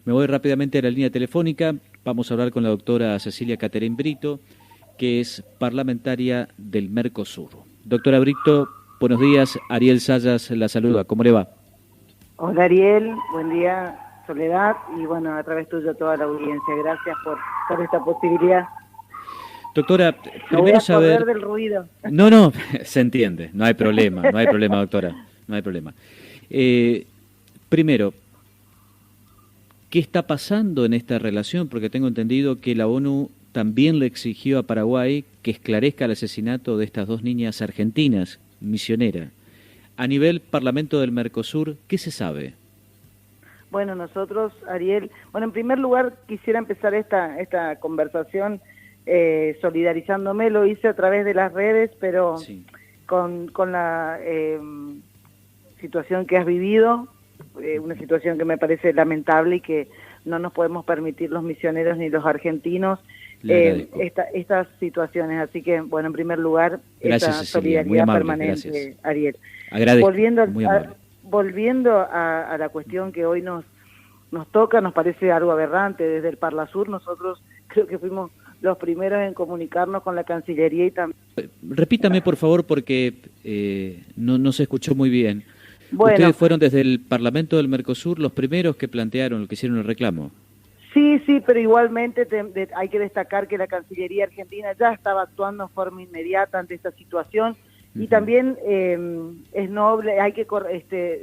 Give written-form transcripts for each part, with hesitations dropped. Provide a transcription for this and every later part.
Me voy rápidamente a la línea telefónica. Vamos a hablar con la doctora Cecilia Caterine Brito, que es parlamentaria del Mercosur. Doctora Brito, buenos días. Ariel Sayas la saluda. ¿Cómo le va? Hola Ariel, buen día Soledad y bueno, a través tuyo toda la audiencia. Gracias por esta posibilidad. Doctora, Me voy primero a correr saber... del ruido. No, se entiende. No hay problema, doctora. No hay problema. Primero, ¿qué está pasando en esta relación? Porque tengo entendido que la ONU también le exigió a Paraguay que esclarezca el asesinato de estas dos niñas argentinas, misioneras. A nivel Parlamento del Mercosur, ¿qué se sabe? Bueno, nosotros, Ariel, en primer lugar quisiera empezar esta conversación solidarizándome, lo hice a través de las redes, pero Sí. con la situación que has vivido, una situación que me parece lamentable y que no nos podemos permitir los misioneros ni los argentinos estas situaciones. Así que, bueno, en primer lugar, gracias, esta Cecilia. solidaridad Muy amable, permanente, gracias. Ariel. Agradezco, Volviendo muy amable. Volviendo a la cuestión que hoy nos toca, nos parece algo aberrante. Desde el Parlasur nosotros creo que fuimos los primeros en comunicarnos con la Cancillería y también... Repítame, por favor, porque no se escuchó muy bien. Bueno, ¿Ustedes fueron desde el Parlamento del Mercosur los primeros que plantearon, que hicieron el reclamo? Sí, pero igualmente hay que destacar que la Cancillería Argentina ya estaba actuando en forma inmediata ante esta situación y también es noble, hay que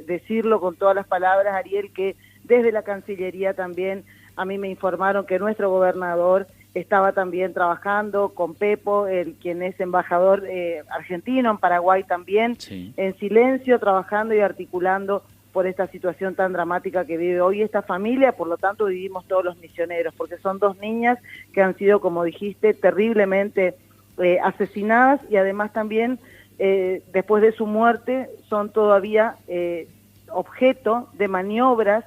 decirlo con todas las palabras, Ariel, que desde la Cancillería también a mí me informaron que nuestro gobernador estaba también trabajando con Pepo, quien es embajador argentino en Paraguay también, Sí. en silencio, trabajando y articulando por esta situación tan dramática que vive hoy esta familia. Por lo tanto vivimos todos los misioneros, porque son dos niñas que han sido, como dijiste, terriblemente asesinadas y además también después de su muerte son todavía objeto de maniobras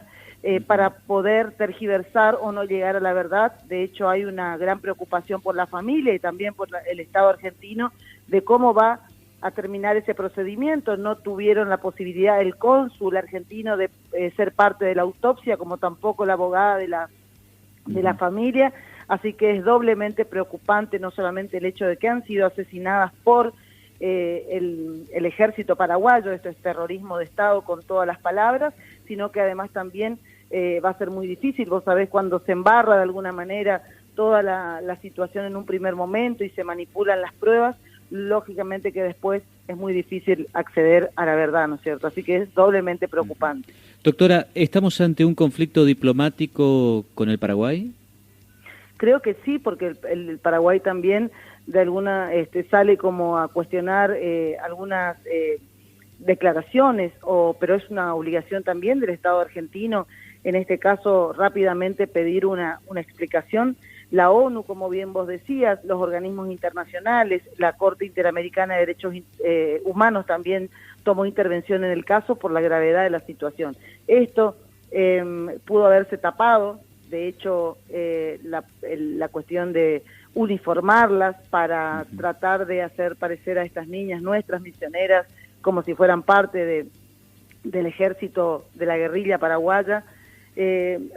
para poder tergiversar o no llegar a la verdad. De hecho, hay una gran preocupación por la familia y también por el Estado argentino de cómo va a terminar ese procedimiento. No tuvieron la posibilidad el cónsul argentino de ser parte de la autopsia, como tampoco la abogada de la familia, así que es doblemente preocupante no solamente el hecho de que han sido asesinadas por el ejército paraguayo, esto es terrorismo de Estado con todas las palabras, sino que además también va a ser muy difícil. Vos sabés, cuando se embarra de alguna manera toda la situación en un primer momento y se manipulan las pruebas, lógicamente que después es muy difícil acceder a la verdad, ¿no es cierto? Así que es doblemente preocupante. Doctora, ¿estamos ante un conflicto diplomático con el Paraguay? Creo que sí, porque el Paraguay también de alguna sale como a cuestionar algunas declaraciones, pero es una obligación también del Estado argentino, en este caso rápidamente pedir una explicación. La ONU, como bien vos decías, los organismos internacionales, la Corte Interamericana de Derechos Humanos también tomó intervención en el caso por la gravedad de la situación. Esto pudo haberse tapado, de hecho la cuestión de uniformarlas para tratar de hacer parecer a estas niñas, nuestras misioneras, como si fueran parte del ejército de la guerrilla paraguaya,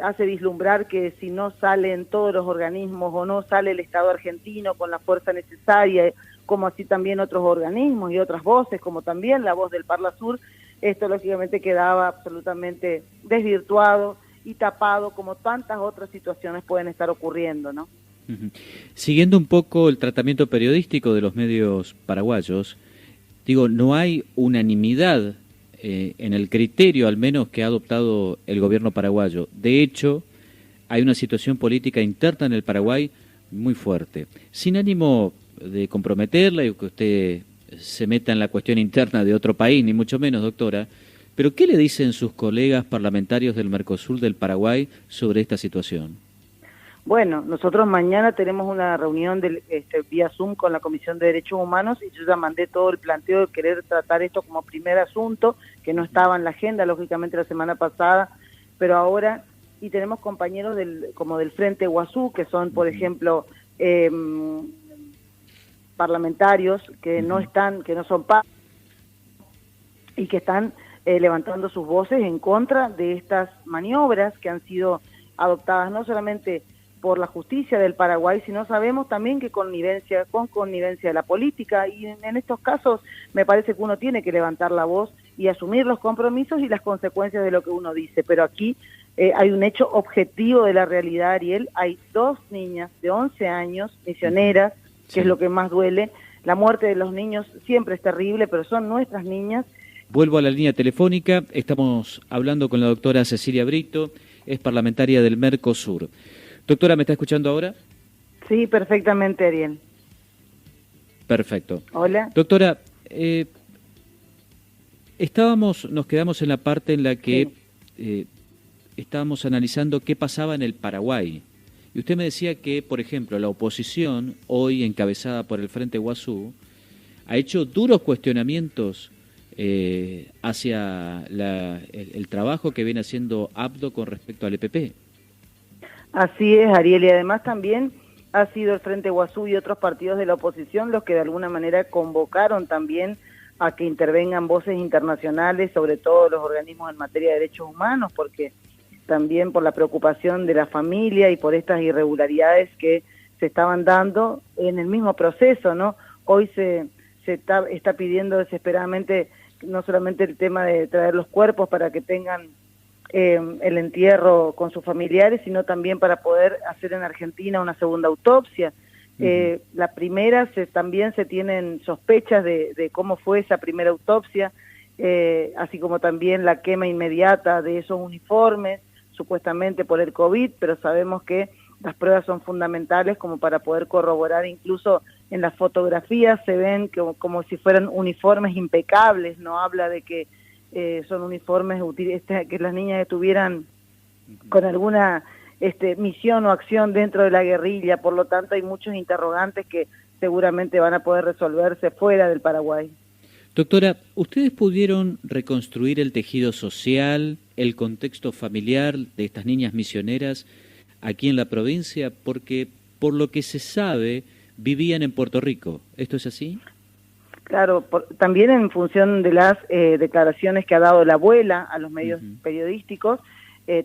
hace vislumbrar que si no salen todos los organismos o no sale el Estado argentino con la fuerza necesaria, como así también otros organismos y otras voces, como también la voz del Parlasur, esto lógicamente quedaba absolutamente desvirtuado y tapado, como tantas otras situaciones pueden estar ocurriendo, ¿no? Siguiendo un poco el tratamiento periodístico de los medios paraguayos, digo, no hay unanimidad en el criterio, al menos, que ha adoptado el gobierno paraguayo. De hecho, hay una situación política interna en el Paraguay muy fuerte. Sin ánimo de comprometerla y que usted se meta en la cuestión interna de otro país, ni mucho menos, doctora, pero ¿qué le dicen sus colegas parlamentarios del Mercosur del Paraguay sobre esta situación? Bueno, nosotros mañana tenemos una reunión vía Zoom con la Comisión de Derechos Humanos y yo ya mandé todo el planteo de querer tratar esto como primer asunto, que no estaba en la agenda, lógicamente, la semana pasada, pero ahora, y tenemos compañeros como del Frente Guazú, que son, por ejemplo, parlamentarios que no son parte y que están levantando sus voces en contra de estas maniobras que han sido adoptadas no solamente por la justicia del Paraguay, sino sabemos también que con connivencia de la política, y en estos casos me parece que uno tiene que levantar la voz y asumir los compromisos y las consecuencias de lo que uno dice, pero aquí hay un hecho objetivo de la realidad, Ariel. Hay 2 niñas de 11 años, misioneras, que es lo que más duele. La muerte de los niños siempre es terrible, pero son nuestras niñas. Vuelvo a la línea telefónica, estamos hablando con la doctora Cecilia Brito, es parlamentaria del Mercosur. Doctora, ¿me está escuchando ahora? Sí, perfectamente, Ariel. Perfecto. Hola. Doctora, nos quedamos en la parte en la que estábamos analizando qué pasaba en el Paraguay. Y usted me decía que, por ejemplo, la oposición, hoy encabezada por el Frente Guazú, ha hecho duros cuestionamientos hacia el trabajo que viene haciendo APDO con respecto al EPP. Así es, Ariel, y además también ha sido el Frente Guazú y otros partidos de la oposición los que de alguna manera convocaron también a que intervengan voces internacionales, sobre todo los organismos en materia de derechos humanos, porque también por la preocupación de la familia y por estas irregularidades que se estaban dando en el mismo proceso, ¿no? Hoy se está pidiendo desesperadamente no solamente el tema de traer los cuerpos para que tengan el entierro con sus familiares, sino también para poder hacer en Argentina una segunda autopsia. La primera, también se tienen sospechas de cómo fue esa primera autopsia, así como también la quema inmediata de esos uniformes, supuestamente por el COVID, pero sabemos que las pruebas son fundamentales como para poder corroborar. Incluso en las fotografías se ven como si fueran uniformes impecables, no habla de que son uniformes que las niñas estuvieran con alguna misión o acción dentro de la guerrilla. Por lo tanto hay muchos interrogantes que seguramente van a poder resolverse fuera del Paraguay. Doctora, ¿ustedes pudieron reconstruir el tejido social, el contexto familiar de estas niñas misioneras aquí en la provincia? Porque por lo que se sabe vivían en Puerto Rico, ¿esto es así? Claro, también en función de las declaraciones que ha dado la abuela a los medios periodísticos,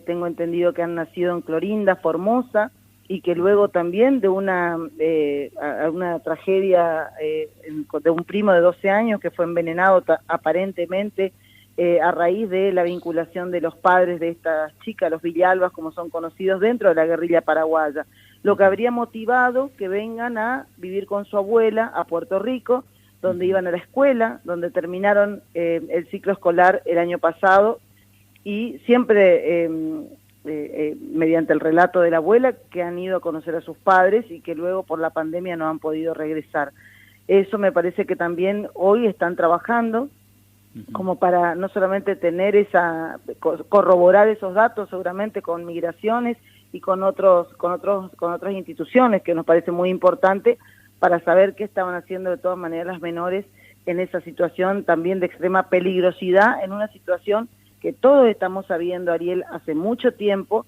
tengo entendido que han nacido en Clorinda, Formosa, y que luego también de una tragedia de un primo de 12 años que fue envenenado aparentemente a raíz de la vinculación de los padres de estas chicas, los Villalbas, como son conocidos dentro de la guerrilla paraguaya, lo que habría motivado que vengan a vivir con su abuela a Puerto Rico, donde iban a la escuela, donde terminaron el ciclo escolar el año pasado, y siempre mediante el relato de la abuela, que han ido a conocer a sus padres y que luego por la pandemia no han podido regresar. Eso me parece que también hoy están trabajando como para no solamente tener corroborar esos datos, seguramente con migraciones y con otras instituciones, que nos parece muy importante para saber qué estaban haciendo de todas maneras las menores en esa situación también de extrema peligrosidad, en una situación que todos estamos sabiendo, Ariel, hace mucho tiempo,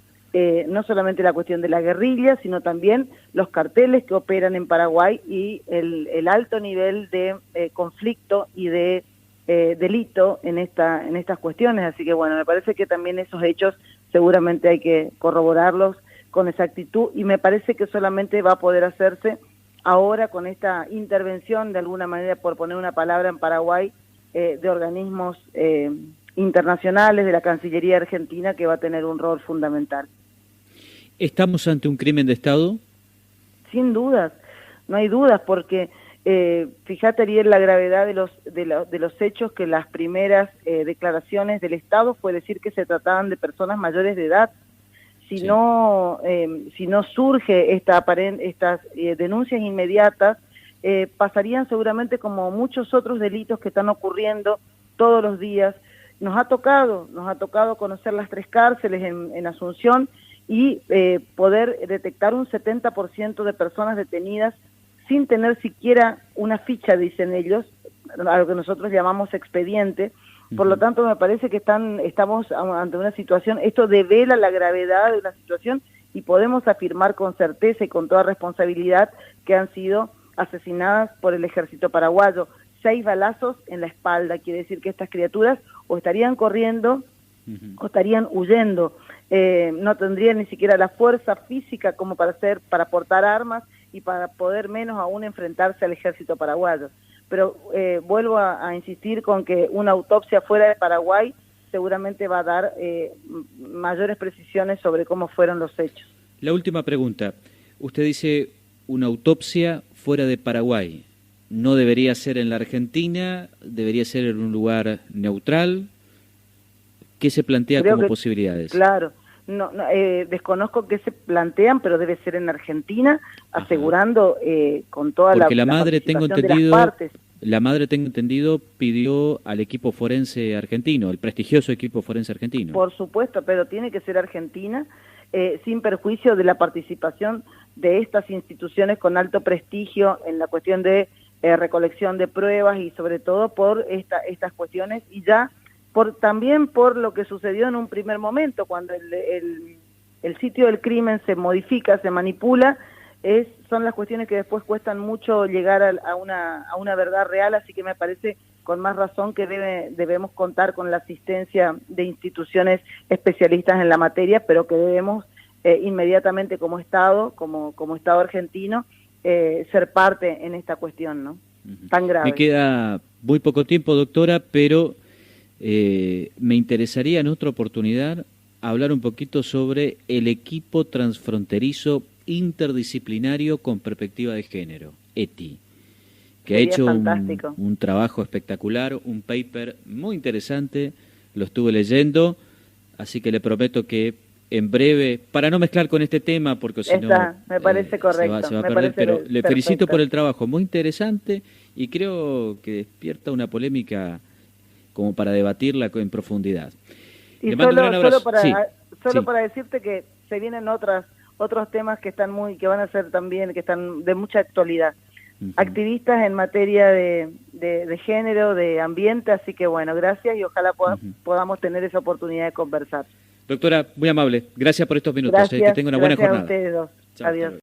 no solamente la cuestión de la guerrilla, sino también los carteles que operan en Paraguay y el alto nivel de conflicto y de delito en estas cuestiones. Así que bueno, me parece que también esos hechos seguramente hay que corroborarlos con exactitud, y me parece que solamente va a poder hacerse ahora con esta intervención, de alguna manera, por poner una palabra, en Paraguay, de organismos internacionales, de la Cancillería Argentina, que va a tener un rol fundamental. ¿Estamos ante un crimen de Estado? Sin dudas, no hay dudas, porque fíjate, Ariel, la gravedad de los hechos, que las primeras declaraciones del Estado fue decir que se trataban de personas mayores de edad. Si no surge estas denuncias inmediatas, pasarían seguramente como muchos otros delitos que están ocurriendo todos los días. Nos ha tocado conocer las 3 cárceles en Asunción y poder detectar un 70% de personas detenidas sin tener siquiera una ficha, dicen ellos, a lo que nosotros llamamos expediente. Por lo tanto, me parece que estamos ante una situación, esto devela la gravedad de la situación, y podemos afirmar con certeza y con toda responsabilidad que han sido asesinadas por el ejército paraguayo. 6 balazos en la espalda, quiere decir que estas criaturas o estarían corriendo o estarían huyendo. No tendrían ni siquiera la fuerza física como para portar armas y para poder menos aún enfrentarse al ejército paraguayo. Pero vuelvo a insistir con que una autopsia fuera de Paraguay seguramente va a dar mayores precisiones sobre cómo fueron los hechos. La última pregunta. Usted dice una autopsia fuera de Paraguay. ¿No debería ser en la Argentina? ¿Debería ser en un lugar neutral? ¿Qué se plantea como posibilidades? Claro, desconozco qué se plantean, pero debe ser en Argentina, asegurando con toda porque la madre, tengo participación de las partes. La madre, tengo entendido, pidió al equipo forense argentino, el prestigioso equipo forense argentino. Por supuesto, pero tiene que ser Argentina, sin perjuicio de la participación de estas instituciones con alto prestigio en la cuestión de recolección de pruebas y sobre todo por estas cuestiones y ya también por lo que sucedió en un primer momento, cuando el sitio del crimen se modifica, se manipula, son las cuestiones que después cuestan mucho llegar a una verdad real, así que me parece con más razón que debemos contar con la asistencia de instituciones especialistas en la materia, pero que debemos inmediatamente como Estado argentino, ser parte en esta cuestión, ¿no? Tan grave. Me queda muy poco tiempo, doctora, pero me interesaría en otra oportunidad hablar un poquito sobre el equipo transfronterizo interdisciplinario con perspectiva de género, ETI, que ha hecho un trabajo espectacular, un paper muy interesante, lo estuve leyendo, así que le prometo que en breve, para no mezclar con este tema, porque si no me parece correcto, se va a perder, pero le felicito por el trabajo, muy interesante, y creo que despierta una polémica como para debatirla en profundidad. Y solo para decirte que se vienen otros temas que van a ser también, que están de mucha actualidad. Activistas en materia de género, de ambiente, así que bueno, gracias y ojalá podamos tener esa oportunidad de conversar. Doctora, muy amable, gracias por estos minutos, que tenga una buena jornada. Gracias a ustedes dos. Adiós.